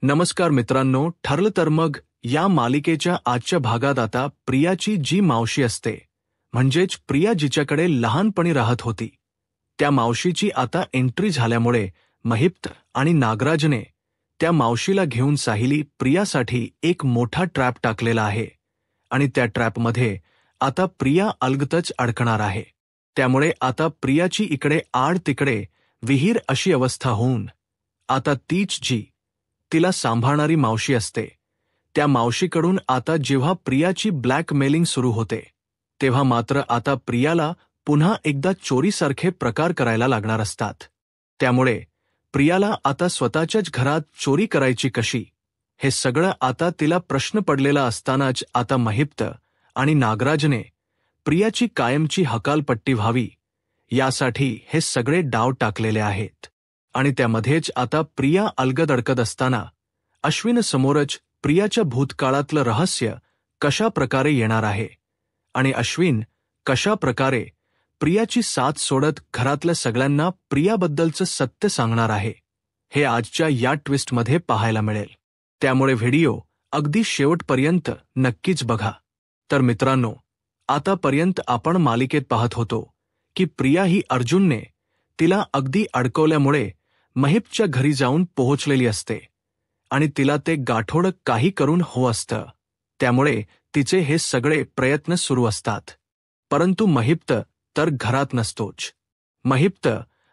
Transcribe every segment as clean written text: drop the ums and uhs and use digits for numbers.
नमस्कार मित्रांनो, ठरलं तर मग या मालिकेच्या आजच्या भागात आता प्रियाची जी मावशी असते, म्हणजेच प्रिया जिच्याकडे लहानपणी राहत होती, त्या मावशीची आता एंट्री झाल्यामुळे महिप्त आणि नागराजने त्या मावशीला घेऊन साहिली प्रियासाठी एक मोठा ट्रॅप टाकलेला आहे आणि त्या ट्रॅपमध्ये आता प्रिया अलगतच अडकणार आहे. त्यामुळे आता प्रियाची इकडे आड तिकडे विहीर अशी अवस्था होऊन आता तीच जी तिला सांभाळणारी मावशी असते, त्या मावशीकडून आता जेव्हा प्रियाची ब्लॅकमेलिंग सुरू होते, तेव्हा मात्र आता प्रियाला पुन्हा एकदा चोरीसारखे प्रकार करायला लागणार असतात. त्यामुळे प्रियाला आता स्वतःच्याच घरात चोरी करायची कशी, हे सगळं आता तिला प्रश्न पडलेला असतानाच आता महिप्त आणि नागराजने प्रियाची कायमची हकालपट्टी व्हावी यासाठी हे सगळे डाव टाकलेले आहेत. आणि त्यामध्येच आता प्रिया अलगद अडकत असताना अश्विन समोरच प्रियाच्या भूतकाळातलं रहस्य कशा प्रकारे येणार आहे आणि अश्विन कशा प्रकारे प्रियाची साथ सोडत घरातल्या सगळ्यांना प्रियाबद्दलचं सत्य सांगणार आहे, हे आजच्या या ट्विस्टमध्ये पाहायला मिळेल. त्यामुळे व्हिडिओ अगदी शेवटपर्यंत नक्कीच बघा. तर मित्रांनो, आतापर्यंत आपण मालिकेत पाहत होतो की प्रिया ही अर्जुनने तिला अगदी अडकवल्यामुळे महिपच्या घरी जाऊन पोहोचलेली असते आणि तिला ते गाठोडं काही करून हवं असतं. त्यामुळे तिचे हे सगळे प्रयत्न सुरू असतात. परंतु महिप्त तर घरात नसतोच. महिप्त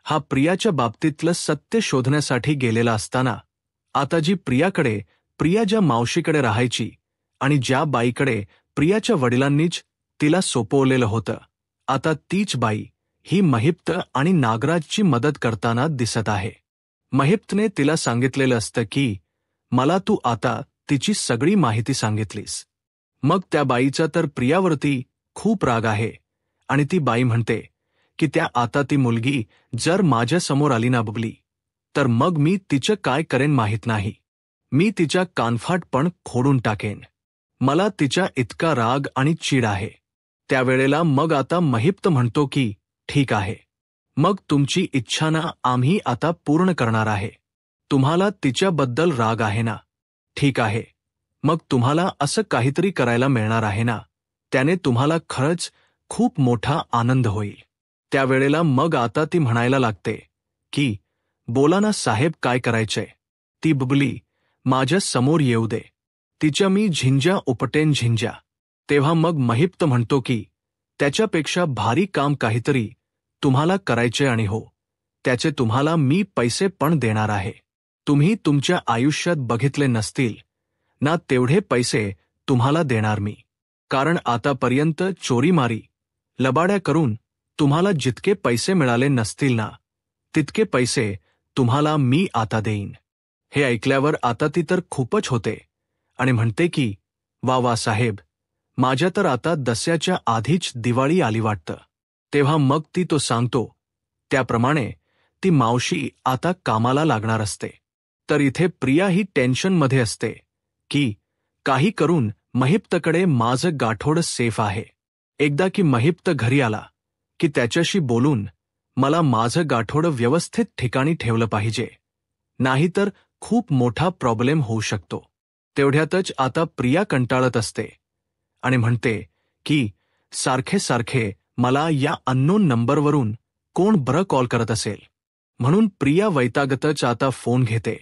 हा प्रियाच्या बाबतीतलं सत्य शोधण्यासाठी गेलेला असताना आता जी प्रिया ज्या मावशीकडे राहायची आणि ज्या बाईकडे प्रियाच्या वडिलांनीच तिला सोपवलेलं होतं, आता तीच बाई ही महिप्त आणि नागराजची मदत करताना दिसत आहे. महिप्तने तिला सांगितलेलं असतं की मला तू आता तिची सगळी माहिती सांगितलीस. मग त्या बाईचा तर प्रियावरती खूप राग आहे आणि ती बाई म्हणते की आता ती मुलगी जर माझ्यासमोर आली ना बबली, तर मग मी तिचं काय करेन माहीत नाही. मी तिच्या कानफाट पण खोडून टाकेन. मला तिच्या इतका राग आणि चीड आहे. त्यावेळेला मग आता महिप्त म्हणतो की ठीक आहे, मग तुमची इच्छा ना आम्ही आता पूर्ण करणार आहे. तुम्हाला तिच्याबद्दल राग आहे ना, ठीक आहे, मग तुम्हाला असं काहीतरी करायला मिळणार आहे ना, त्याने तुम्हाला खरंच खूप मोठा आनंद होईल. त्यावेळेला मग आता ती म्हणायला लागते की बोला ना साहेब, काय करायचंय. ती बबली माझ्या समोर येऊ दे, तिच्या मी झिंज्या उपटेन झिंज्या. तेव्हा मग महिप्त म्हणतो की त्याच्यापेक्षा भारी काम काहीतरी तुम्हाला करायचे आणि हो, त्याचे तुम्हाला मी पैसे पण देणार आहे. तुम्ही तुमच्या आयुष्यात बघितले नसतील ना तेवढे पैसे तुम्हाला देणार मी. कारण आतापर्यंत चोरीमारी लबाड्या करून तुम्हाला जितके पैसे मिळाले नसतील ना, तितके पैसे तुम्हाला मी आता देईन. हे ऐकल्यावर आता ती तर खूपच होते आणि म्हणते की वा वा साहेब, माझ्या तर आता दसऱ्याच्या आधीच दिवाळी आली वाटतं. तेव्हा मग ती तो सांगतो त्याप्रमाणे ती मावशी आता कामाला लागणार असते. तर इथे प्रिया ही टेन्शनमध्ये असते की काही करून महिप्तकडे माझं गाठोडं सेफ आहे. एकदा की महिप्त घरी आला की त्याच्याशी बोलून मला माझं गाठोडं व्यवस्थित ठिकाणी ठेवलं पाहिजे, नाहीतर खूप मोठा प्रॉब्लेम होऊ शकतो. तेवढ्यातच आता प्रिया कंटाळत असते आणि म्हणते की सारखे सारखे मला या अननोन नंबरवरून कोण बरं कॉल करत असेल. म्हणून प्रिया वैतागतच आता फोन घेते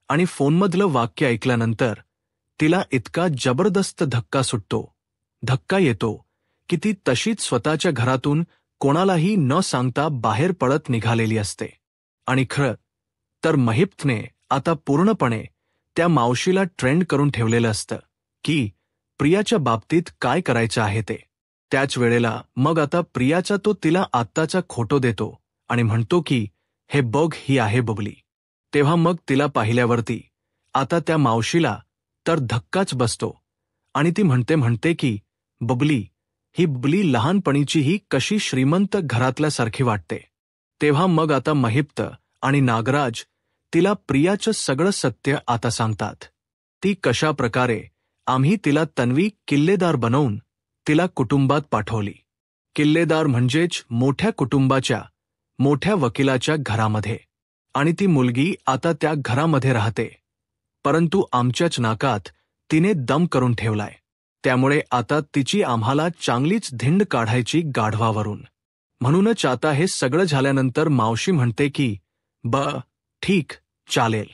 आणि फोनमधलं वाक्य ऐकल्यानंतर तिला इतका जबरदस्त धक्का येतो की ती तशीच स्वतःच्या घरातून कोणालाही न सांगता बाहेर पळत निघालेली असते. आणि खरं तर महिप्तने आता पूर्णपणे त्या मावशीला ट्रेंड करून ठेवलेलं असतं की प्रियाच्या बाबतीत काय करायचं आहे ते. त्याच वेळेला मग आता प्रियाचा तो तिला आत्ताचा खोटो देतो आणि म्हणतो की हे बघ, ही आहे बबली. तेव्हा मग तिला पाहिल्यावरती आता त्या मावशीला तर धक्काच बसतो आणि ती म्हणते की ही बबली लहानपणीची ही कशी श्रीमंत घरातल्यासारखी वाटते. तेव्हा मग आता महिप्त आणि नागराज तिला प्रियाचं सगळं सत्य आता सांगतात. ती कशा प्रकारे आम्ही तिला तन्वी किल्लेदार बनवून तिला कुटुंबात पाठवली. किल्लेदार म्हणजेच मोठ्या कुटुंबाच्या मोठ्या वकिलाच्या घरामध्ये. आणि ती मुलगी आता त्या घरामध्ये राहते. परंतु आमच्याच नाकात तिने दम करून ठेवलाय. त्यामुळे आता तिची आम्हाला चांगलीच धिंड काढायची गाढवावरून. म्हणूनच आता हे सगळं झाल्यानंतर मावशी म्हणते की ठीक, चालेल.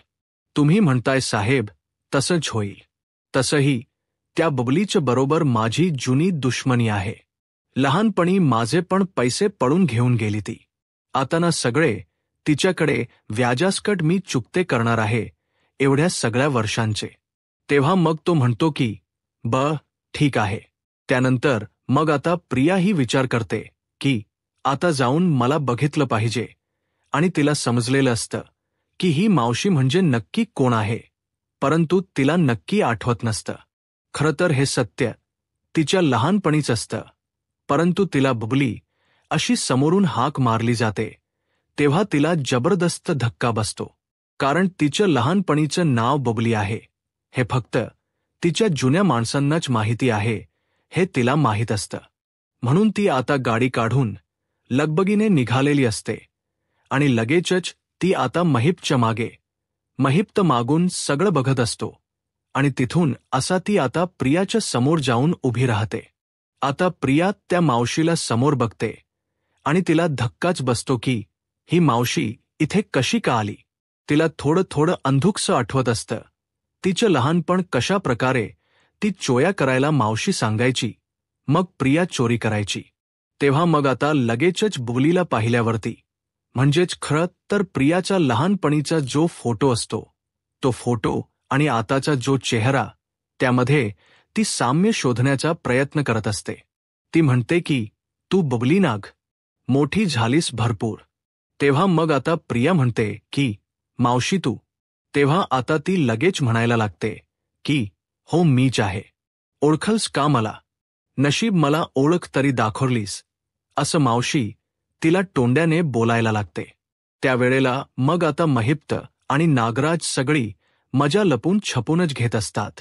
तुम्ही म्हणताय साहेब, तसंच होईल. तसंही त्या बबलीच्या बरोबर माझी जुनी दुश्मनी आहे. लहानपणी माझे पण पैसे पळून घेऊन गेली ती. आता ना सगळे तिच्याकडे व्याजासकट मी चुकते करणार आहे एवढ्या सगळ्या वर्षांचे. तेव्हा मग तो म्हणतो की ठीक आहे. त्यानंतर मग आता प्रिया ही विचार करते की आता जाऊन मला बघितलं पाहिजे आणि तिला समजलेलं असतं की ही मावशी म्हणजे नक्की कोण आहे, परंतु तिला नक्की आठवत नसतं. खरं तर हे सत्य तिच्या लहानपणीच असतं, परंतु तिला बबली अशी समोरून हाक मारली जाते तेव्हा तिला जबरदस्त धक्का बसतो. कारण तिचं लहानपणीचं नाव बबली आहे हे फक्त तिच्या जुन्या माणसांनाच माहिती आहे हे तिला माहीत असतं. म्हणून ती आता गाडी काढून लगबगीने निघालेली असते आणि लगेचच ती आता महिपच्या मागे, महिप्त मागून सगळं बघत असतो आणि तिथून असा ती आता प्रियाच्या समोर जाऊन उभी राहते. आता प्रिया त्या मावशीला समोर बघते आणि तिला धक्काच बसतो की ही मावशी इथे कशी का आली. तिला थोडं थोडं अंधुकसं आठवत असतं तिचं लहानपण, कशा प्रकारे ती चोया करायला मावशी सांगायची, मग प्रिया चोरी करायची. तेव्हा मग आता लगेचच बबलीला पाहिल्यावरती, म्हणजेच खरं तर प्रियाचा लहानपणीचा जो फोटो असतो तो फोटो आणि आताचा जो चेहरा, त्यामध्ये ती साम्य शोधण्याचा प्रयत्न करत असते. ती म्हणते की तू बबली नाग, मोठी झालीस भरपूर. तेव्हा मग आता प्रिया म्हणते की मावशी तू. तेव्हा आता ती लगेच म्हणायला लागते की हो मीच आहे. ओळखलस का मला? नशीब मला ओळख तरी दाखवलीस, असं मावशी तिला तोंड्याने बोलायला लागते. त्यावेळेला मग आता महिप्त आणि नागराज सगळी मजा लपून छपूनच घेत असतात.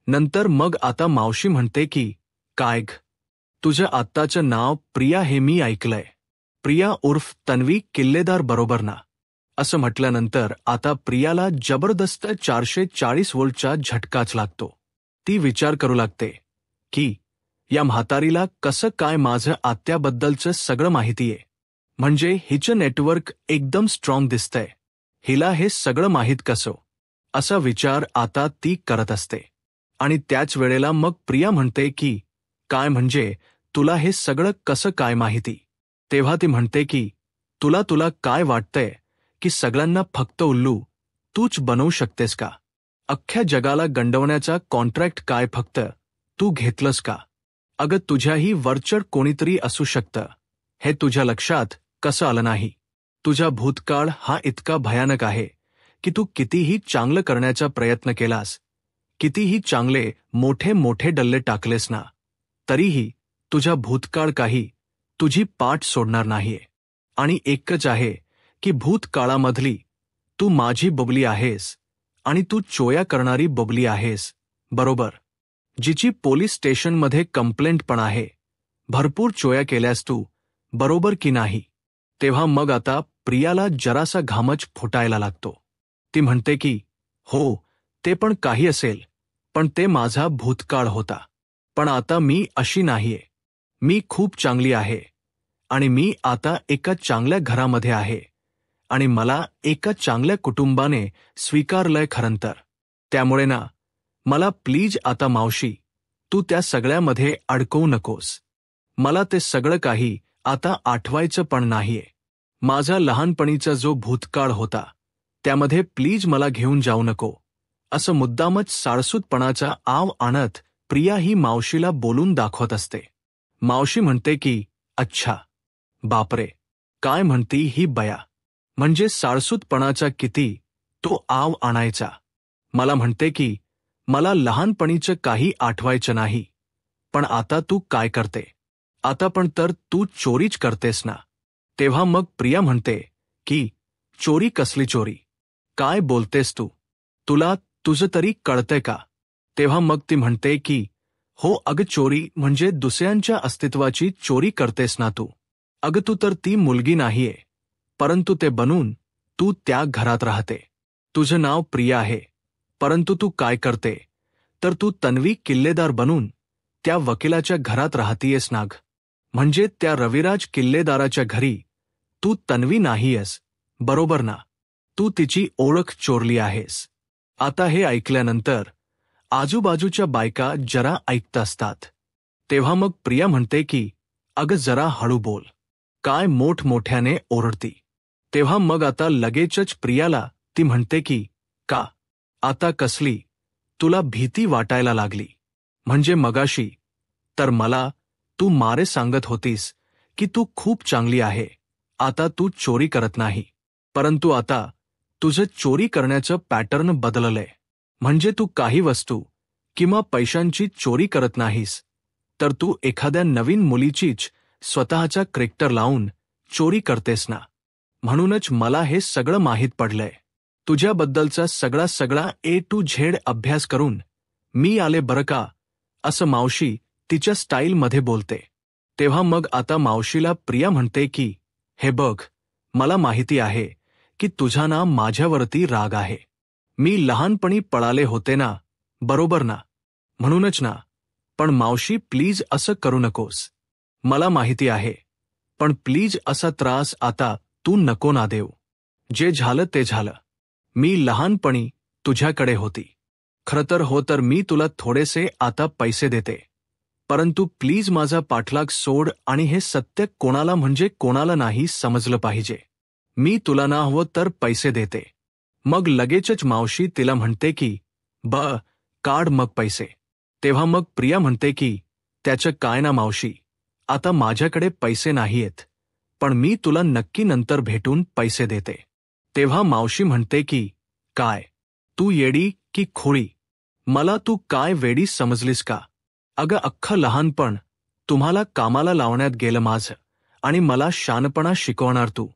नंतर मग आता मावशी म्हणते की काय ग, तुझं आत्ताचं नाव प्रिया हे मी ऐकलंय. प्रिया उर्फ तन्वी किल्लेदार बरोबर ना? असं म्हटल्यानंतर आता प्रियाला जबरदस्त 440 व्होल्टचा झटकाच लागतो. ती विचार करू लागते की या म्हातारीला कसं काय माझं आत्याबद्दलचं सगळं माहितीये, म्हणजे हिचं नेटवर्क एकदम स्ट्रॉंग दिसतंय. हिला हे सगळं माहीत कसं, असा विचार आता ती करत असते. आणि त्याच वेळेला मग प्रिया म्हणते की काय म्हणजे तुला हे सगळं कसं काय माहिती? तेव्हा ती म्हणते की तुला काय वाटतंय की सगळ्यांना फक्त उल्लू तूच बनवू शकतेस का? अख्ख्या जगाला गंडवण्याचा कॉन्ट्रॅक्ट काय फक्त तू घेतलंस का? अगं तुझ्याही वरचढ कोणीतरी असू शकतं, हे तुझ्या लक्षात कसं आलं नाही? तुझा भूतकाळ हा इतका भयानक आहे की तू कितीही चांगलं करण्याचा प्रयत्न केलास, कितीही चांगले मोठे मोठे डल्ले टाकलेस ना, तरीही तुझा भूतकाळ काही तुझी पाठ सोडणार नाहीये. आणि एकच आहे की भूतकाळामधली तू माझी बबली आहेस आणि तू चोया करणारी बबली आहेस, बरोबर? जिची पोलीस स्टेशनमध्ये कंप्लेंट पण आहे. भरपूर चोया केल्यास तू, बरोबर की नाही? तेव्हा मग आता प्रियाला जरासा घामच फुटायला लागतो. ती म्हणते की हो, ते पण काही असेल, पण ते माझा भूतकाळ होता. पण आता मी अशी नाहीये. मी खूप चांगली आहे आणि मी आता एका चांगल्या घरामध्ये आहे आणि मला एका चांगल्या कुटुंबाने स्वीकारलंय खरं तर. त्यामुळे ना, मला प्लीज आता मावशी तू त्या सगळ्यामध्ये अडकवू नकोस. मला ते सगळं काही आता आठवायचं पण नाहीये. माझा लहानपणीचा जो भूतकाळ होता त्यामध्ये प्लीज मला घेऊन जाऊ नको, असं मुद्दामच साळसूतपणाचा आव आणत प्रिया ही मावशीला बोलून दाखवत असते. मावशी म्हणते की अच्छा, बापरे, काय म्हणती ही बया, म्हणजे साळसूतपणाचा किती तो आव आणायचा. मला म्हणते की मला लहानपणीचं काही आठवायचं नाही, पण आता तू काय करते? आता पण तर तू चोरीच करतेस ना? तेव्हा मग प्रिया म्हणते की चोरी कसली चोरी? काय बोलतेस तू? तुला तुझं तरी कळतंय का? तेव्हा मग ती म्हणते की हो अगं, चोरी म्हणजे दुसऱ्यांच्या अस्तित्वाची चोरी करतेस ना तू. अगं तू तर ती मुलगी नाहीये, परंतु ते बनून तू त्या घरात राहते. तुझं नाव प्रिया आहे, परंतु तू काय करते तर तू तन्वी किल्लेदार बनून त्या वकिलाच्या घरात राहतीयस नाग. म्हणजे त्या रविराज किल्लेदाराच्या घरी तू तन्वी नाहीयस, बरोबर ना? तू तिची ओळख चोरली आहेस. आता हे ऐकल्यानंतर आजूबाजूच्या बायका जरा ऐकत असतात. तेव्हा मग प्रिया म्हणते की अगं जरा हळू बोल, काय मोठमोठ्याने ओरडती. तेव्हा मग आता लगेचच प्रियाला ती म्हणते की का आता कसली तुला भीती वाटायला लागली? म्हणजे मगाशी तर मला तू मारे सांगत होतीस की तू खूप चांगली आहे, आता तू चोरी करत नाही. परंतु आता तुझं चोरी करण्याचं पॅटर्न बदललंय. म्हणजे तू काही वस्तू किंवा पैशांची चोरी करत नाहीस, तर तू एखाद्या नवीन मुलीचीच स्वतःचा कॅरेक्टर लावून चोरी करतेस ना. म्हणूनच मला हे सगळं माहीत पडलंय. तुझ्याबद्दलचा सगळा A to Z अभ्यास करून मी आले बरं का, असं मावशी तिच्या स्टाईलमध्ये बोलते. तेव्हा मग आता मावशीला प्रिया म्हणते की हे बघ, मला माहिती आहे की तुझा ना माझ्यावरती राग आहे. मी लहानपणी पळाले होते ना, बरोबर ना? म्हणूनच ना. पण मावशी प्लीज असं करू नकोस. मला माहिती आहे, पण प्लीज असा त्रास आता तू नको ना देऊ. जे झालं ते झालं. मी लहानपणी तुझ्याकडे होती. खरं तर हो तर मी तुला थोडेसे आता पैसे देते. परंतु प्लीज माझा पाठलाग सोड आणि हे सत्य कोणाला म्हणजे कोणाला नाही समजलं पाहिजे. मी तुला ना हवं तर पैसे देते. मग लगेचच मावशी तिला म्हणते की काढ मग पैसे. तेव्हा मग प्रिया म्हणते की त्याचं काय ना मावशी, आता माझ्याकडे पैसे नाहीयेत, पण मी तुला नक्की नंतर भेटून पैसे देते. तेव्हा मावशी म्हणते की काय, तू येडी की खोळी? मला तू काय वेडी समजलीस का? अगं अख्खं लहानपण तुम्हाला कामाला लावण्यात गेलं माझं, आणि मला शानपणा शिकवणार तू?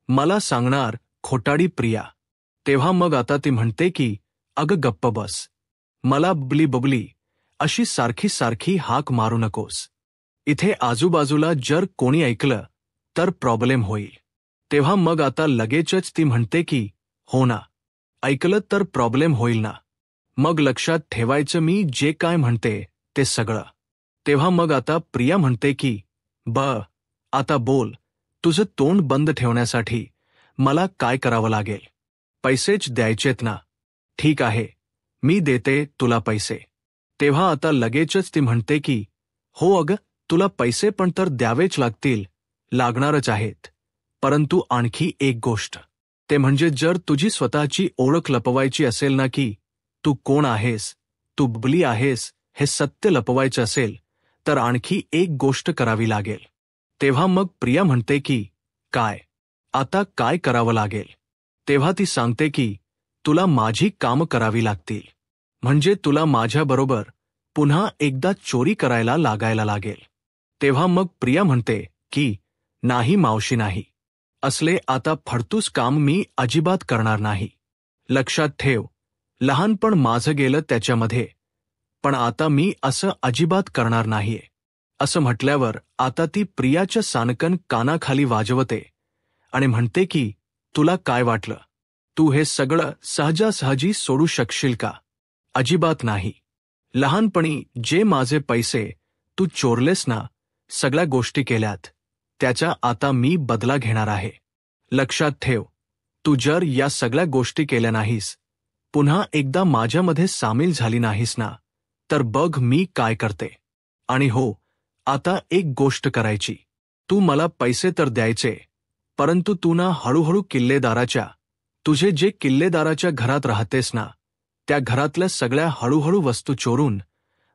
मला सांगणार खोटाडी प्रिया. तेव्हा मग आता ती म्हणते की अगं गप्प बस. मला बबली अशी सारखी हाक मारू नकोस. इथे आजूबाजूला जर कोणी ऐकलं तर प्रॉब्लेम होईल. तेव्हा मग आता लगेचच ती म्हणते की हो ना, ऐकलं तर प्रॉब्लेम होईल ना. मग लक्षात ठेवायचं मी जे काय म्हणते ते सगळं. तेव्हा मग आता प्रिया म्हणते की आता बोल, तुझं तोंड बंद ठेवण्यासाठी मला काय करावं लागेल? पैसेच द्यायचेत ना? ठीक आहे, मी देते तुला पैसे. तेव्हा आता लगेचच ती म्हणते की हो अगं, तुला पैसे पण तर द्यावेच लागणारच आहेत. परंतु आणखी एक गोष्ट, ते म्हणजे जर तुझी स्वतःची ओळख लपवायची असेल ना, की तू कोण आहेस, तू बबली आहेस, हे सत्य लपवायचं असेल तर आणखी एक गोष्ट करावी लागेल. तेव्हा मग प्रिया म्हणते की काय, आता काय करावं लागेल? तेव्हा ती सांगते की तुला माझी कामं करावी लागतील. म्हणजे तुला माझ्याबरोबर पुन्हा एकदा चोरी करायला लागायला लागेल. तेव्हा मग प्रिया म्हणते की नाही मावशी नाही, असले आता फडतूस काम मी अजिबात करणार नाही. लक्षात ठेव, लहानपण माझं गेलं त्याच्यामध्ये, पण आता मी असं अजिबात करणार नाहीये. असं म्हटल्यावर आता ती प्रियाचं सानकन कानाखाली वाजवते आणि म्हणते की तुला काय वाटलं, तू हे सगळं सहजासहजी सोडू शकशील का? अजिबात नाही. लहानपणी जे माझे पैसे तू चोरलेस ना, सगळ्या गोष्टी केल्यात, त्याचा आता मी बदला घेणार आहे. लक्षात ठेव, तू जर या सगळ्या गोष्टी केल्या नाहीस, पुन्हा एकदा माझ्यामध्ये सामील झाली नाहीस ना, तर बघ मी काय करते. आणि हो, आता एक गोष्ट करायची, तू मला पैसे तर द्यायचे, परंतु तू ना हळूहळू तुझे जे किल्लेदाराच्या घरात राहतेस ना, त्या घरातल्या सगळ्या हळूहळू वस्तू चोरून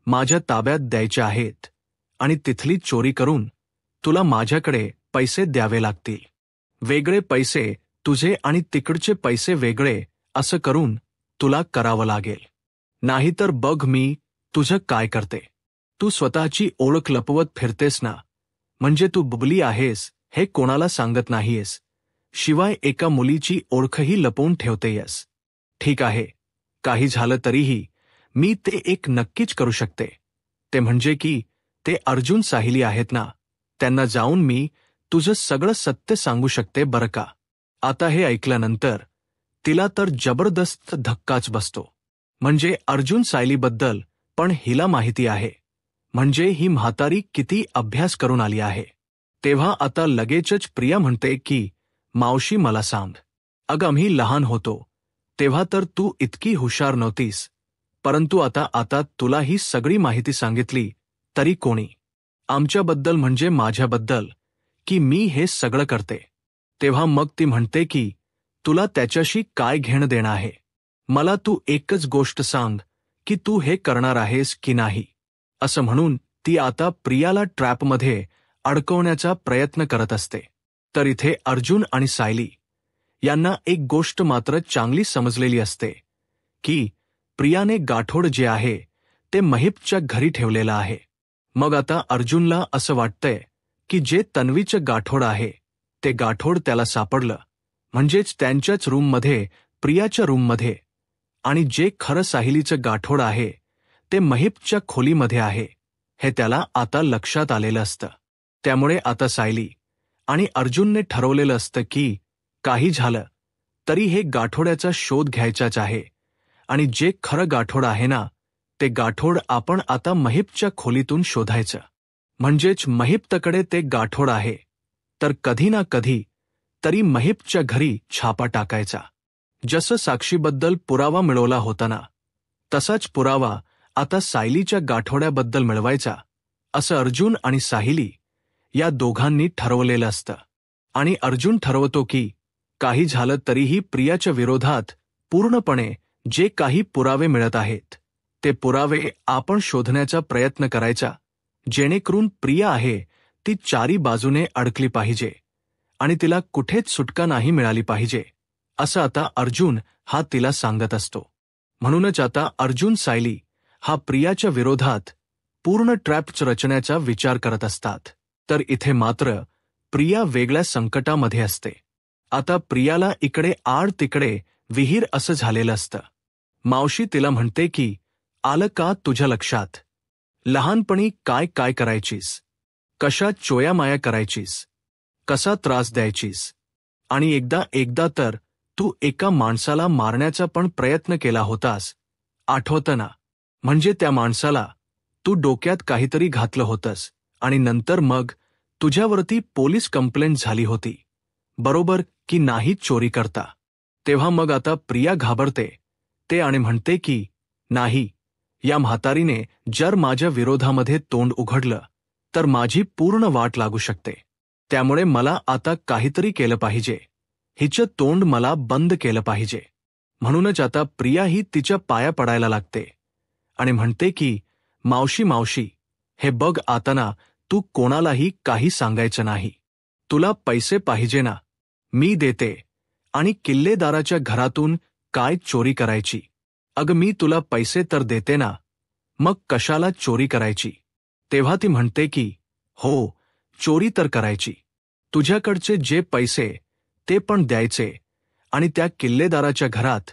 माझ्या ताब्यात द्यायच्या आहेत, आणि तिथली चोरी करून तुला माझ्याकडे पैसे द्यावे लागतील. वेगळे पैसे तुझे आणि तिकडचे पैसे वेगळे असं करून तुला करावं लागेल. नाहीतर बघ मी तुझं काय करते. तू स्वतःची ओळख लपवत फिरतेस ना, म्हणजे तू बबली आहेस हे कोणाला सांगत नाहीयेस, शिवाय एका मुलीची ओळखही लपवून ठेवतेयस. ठीक आहे, काही झालं तरीही मी ते एक नक्कीच करू शकते, ते म्हणजे की ते अर्जुन साहिली आहेत ना, त्यांना जाऊन मी तुझं सगळं सत्य सांगू शकते बरं का. आता हे ऐकल्यानंतर तिला तर जबरदस्त धक्काच बसतो. म्हणजे अर्जुन सायलीबद्दल पण हिला माहिती आहे. म्हणजे ही म्हातारी किती अभ्यास करून आली आहे. तेव्हा आता लगेचच प्रिया म्हणते की मावशी मला सांग. अगं आम्ही लहान होतो तेव्हा तर तू इतकी हुशार नव्हतीस, परंतु आता आता तुला ही सगळी माहिती सांगितली तरी कोणी आमच्याबद्दल म्हणजे माझ्याबद्दल की मी हे सगळं करते. तेव्हा मग ती म्हणते की तुला त्याच्याशी काय घेणं देणं आहे. मला तू एकच गोष्ट सांग की तू हे करणार आहेस की नाही. असं म्हणून ती आता प्रियाला ट्रॅपमध्ये अडकवण्याचा प्रयत्न करत असते. तर इथे अर्जुन आणि सायली यांना एक गोष्ट मात्र चांगली समजलेली असते की प्रियाने गाठोड जे आहे ते महिपच्या घरी ठेवलेलं आहे. मग आता अर्जुनला असं वाटतंय की जे तन्वीचं गाठोड आहे ते गाठोड त्याला सापडलं, म्हणजेच त्यांच्याच रूममध्ये, प्रियाच्या रूममध्ये, आणि जे खरं साहिलीचं गाठोड आहे ते महिपच्या खोलीमध्ये आहे हे त्याला आता लक्षात आलेलं असतं. त्यामुळे आता सायली आणि अर्जुनने ठरवलेलं असतं की काही झालं तरी हे गाठोड्याचा शोध घ्यायचाच आहे आणि जे खरं गाठोड आहे ना ते गाठोड आपण आता महिपच्या खोलीतून शोधायचं. म्हणजेच महिपतकडे ते गाठोड आहे तर कधी ना कधी तरी महिपच्या घरी छापा टाकायचा. जसं साक्षीबद्दल पुरावा मिळवला होता ना तसाच पुरावा आता सायलीच्या गाठोड्याबद्दल मिळवायचा असं अर्जुन आणि साहिली या दोघांनी ठरवलेलं असतं. आणि अर्जुन ठरवतो की काही झालं तरीही प्रियाच्या विरोधात पूर्णपणे जे काही पुरावे मिळत आहेत ते पुरावे आपण शोधण्याचा प्रयत्न करायचा, जेणेकरून प्रिया आहे ती चारी बाजूने अडकली पाहिजे आणि तिला कुठेच सुटका नाही मिळाली पाहिजे, असं आता अर्जुन हा तिला सांगत असतो. म्हणूनच आता अर्जुन सायली हा प्रियाच्या विरोधात पूर्ण ट्रॅप रचण्याचा विचार करत असतात. तर इथे मात्र प्रिया वेगळ्या संकटामध्ये असते. आता प्रियाला इकडे आड तिकडे विहीर असं झालेलं असतं. मावशी तिला म्हणते की आलं का तुझ्या लक्षात, लहानपणी काय काय करायचीस, कशा चोयामाया करायचीस, कसा त्रास द्यायचीस, आणि एकदा तर तू एका माणसाला मारण्याचा पण प्रयत्न केला होतास, आठवतं ना. म्हणजे त्या माणसाला तू डोक्यात काहीतरी घातलं होतंस आणि नंतर मग तुझ्यावरती पोलीस कंप्लेंट झाली होती, बरोबर की नाही चोरी करता. तेव्हा मग आता प्रिया घाबरते ते आणि म्हणते की नाही, या म्हातारीने जर माझ्या विरोधामध्ये तोंड उघडलं तर माझी पूर्ण वाट लागू शकते. त्यामुळे मला आता काहीतरी केलं पाहिजे, हिचं तोंड मला बंद केलं पाहिजे. म्हणूनच आता प्रिया ही तिच्या पाया पडायला लागते आणि म्हणते की मावशी मावशी, हे बघ आता ना, तू कोणालाही काही सांगायचं नाही. तुला पैसे पाहिजे ना, मी देते, आणि किल्लेदाराच्या घरातून काय चोरी करायची. अगं मी तुला पैसे तर देते ना, मग कशाला चोरी करायची. तेव्हा ती म्हणते की हो, चोरी तर करायची. तुझ्याकडचे जे पैसे ते पण द्यायचे आणि त्या किल्लेदाराच्या घरात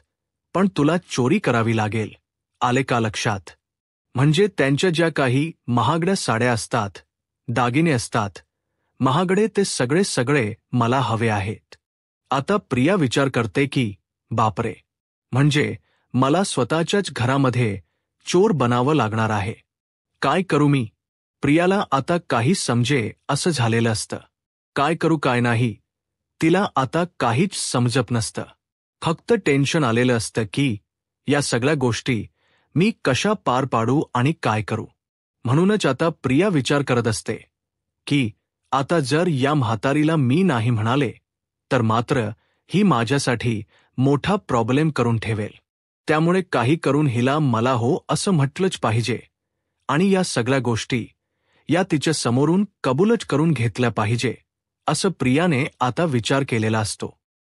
पण तुला चोरी करावी लागेल, आले का लक्षात. म्हणजे त्यांच्या ज्या काही महागड्या साड्या असतात, दागिने असतात, महागडे, ते सगळे मला हवे आहेत. आता प्रिया विचार करते की बापरे, म्हणजे मला स्वतःच्याच घरामध्ये चोर बनावं लागणार आहे. काय करू मी. प्रियाला आता काही समजे असं झालेलं असतं. काय करू काय नाही तिला आता काहीच समजत नसतं. फक्त टेन्शन आलेलं असतं की या सगळ्या गोष्टी मी कशा पार पाडू आणि काय करू. म्हणूनच आता प्रिया विचार करत असते की आता जर या म्हातारीला मी नाही म्हणाले तर मात्र ही माझ्यासाठी मोठा प्रॉब्लेम करून ठेवेल. त्यामुळे काही करून हिला मला हो असं म्हटलंच पाहिजे आणि या सगळ्या गोष्टी या तिच्या समोरून कबूलच करून घेतल्या पाहिजे, असं प्रियाने आता विचार केलेला असतो.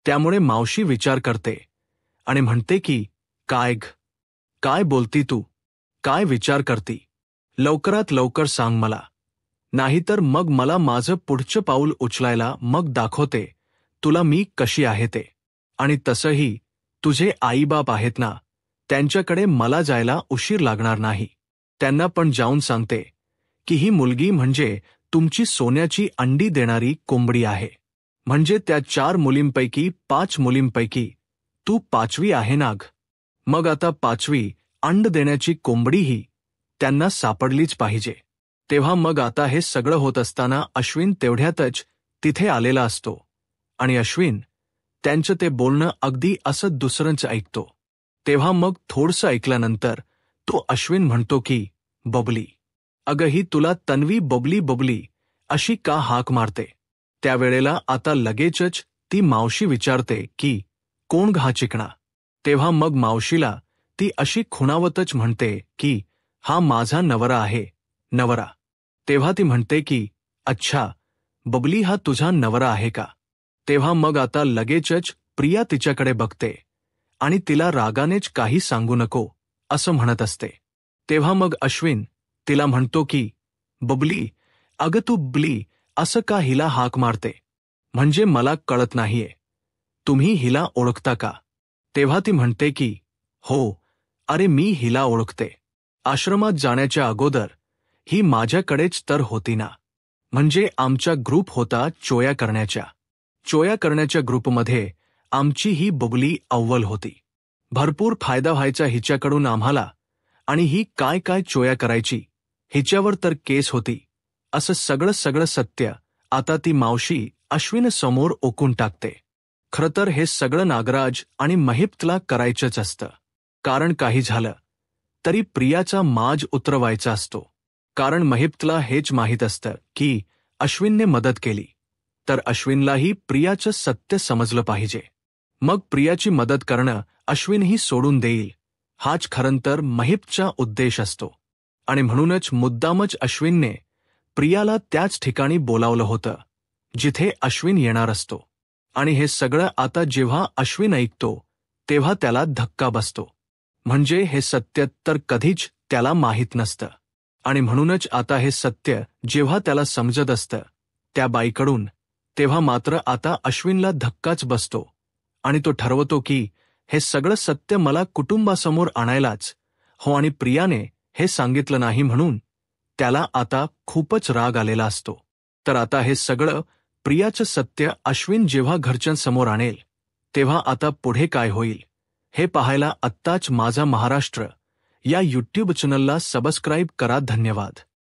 त्यामुळे मावशी विचार करते आणि म्हणते की काय बोलती तू, काय विचार करती, लवकरात लवकर सांग मला, नाहीतर मग मला माझं पुढचं पाऊल उचलायला मग दाखवते तुला मी कशी आहे ते. आणि तसंही तुझे आईबाप आहेत ना, त्यांच्याकडे मला जायला उशीर लागणार नाही. त्यांना पण जाऊन सांगते की ही मुलगी म्हणजे तुमची सोन्याची अंडी देणारी कोंबडी आहे. म्हणजे त्या 4 मुलींपैकी 5 मुलींपैकी तू 5वी आहे नाग. मग आता 5वी अंड देण्याची कोंबडीही त्यांना सापडलीच पाहिजे. तेव्हा मग आता हे सगळं होत असताना अश्विन तेवढ्यातच तिथे आलेला असतो आणि अश्विन त्यांचं ते बोलणं अगदी असं दुसरंच ऐकतो. तेव्हा मग थोडंसं ऐकल्यानंतर तो अश्विन म्हणतो की, बबली, अगं ही तुला तन्वी बबली बबली अशी का हाक मारते? त्यावेळेला आता लगेचच ती मावशी विचारते की, कोण हा चिकणा? तेव्हा मग मावशीला ती अशी खुणावतच म्हणते की, हा माझा नवरा आहे, नवरा. तेव्हा ती म्हणते की, अच्छा, बबली हा तुझा नवरा आहे का? तेव्हा मग आता लगेचच प्रिया तिच्याकडे बघते आणि तिला रागानेच काही सांगू नको असं म्हणत असते. तेव्हा मग अश्विन तिला म्हणतो की, बबली, अगं तू बली असं का हिला हाक मारते? म्हणजे मला कळत नाहीये. तुम्ही हिला ओळखता का? तेव्हा ती म्हणते की, हो, अरे मी हिला ओळखते. आश्रमात जाण्याच्या अगोदर ही माझ्याकडेच तर होती ना. म्हणजे आमचा ग्रुप होता चोया करण्याच्या. चोया करण्याच्या ग्रुपमध्ये आमची ही बबली अव्वल होती. भरपूर फायदा व्हायचा हिच्याकडून आम्हाला आणि ही काय काय चोया करायची, हिच्यावर तर केस होती. असं सगळं सत्य आता ती मावशी अश्विन समोर ओकून टाकते. खरं तर हे सगळं नागराज आणि महिप्तला करायचंच असतं. कारण काही झालं तरी प्रियाचा माज उतरवायचा असतो. कारण महिप्तला हेच माहीत असतं की अश्विनने मदत केली तर अश्विनलाही प्रियाचं सत्य समजलं पाहिजे. मग प्रियाची मदत करणं अश्विनही सोडून देईल, हाच खरं तर महिप्तचा उद्देश असतो. आणि म्हणूनच मुद्दामच अश्विनने प्रियाला त्याच ठिकाणी बोलावलं होतं जिथे अश्विन येणार असतो. आणि हे सगळं आता जेव्हा अश्विन ऐकतो तेव्हा त्याला धक्का बसतो. म्हणजे हे सत्य तर कधीच त्याला माहीत नसतं. आणि म्हणूनच आता हे सत्य जेव्हा त्याला समजत असतं त्या बाईकडून, तेव्हा मात्र आता अश्विनला धक्काच बसतो आणि तो ठरवतो की हे सगळं सत्य मला कुटुंबासमोर आणायलाच हो. आणि प्रियाने हे सांगितलं नाही म्हणून त्याला आता खूपच राग आलेला असतो. तर आता हे सगळं प्रियाचं सत्य अश्विन जेव्हा घरच्यांसमोर आणेल तेव्हा आता पुढे काय होईल हे पाहायला आत्ताच माझा महाराष्ट्र या यूट्यूब चॅनलला सबस्क्राईब करा. धन्यवाद.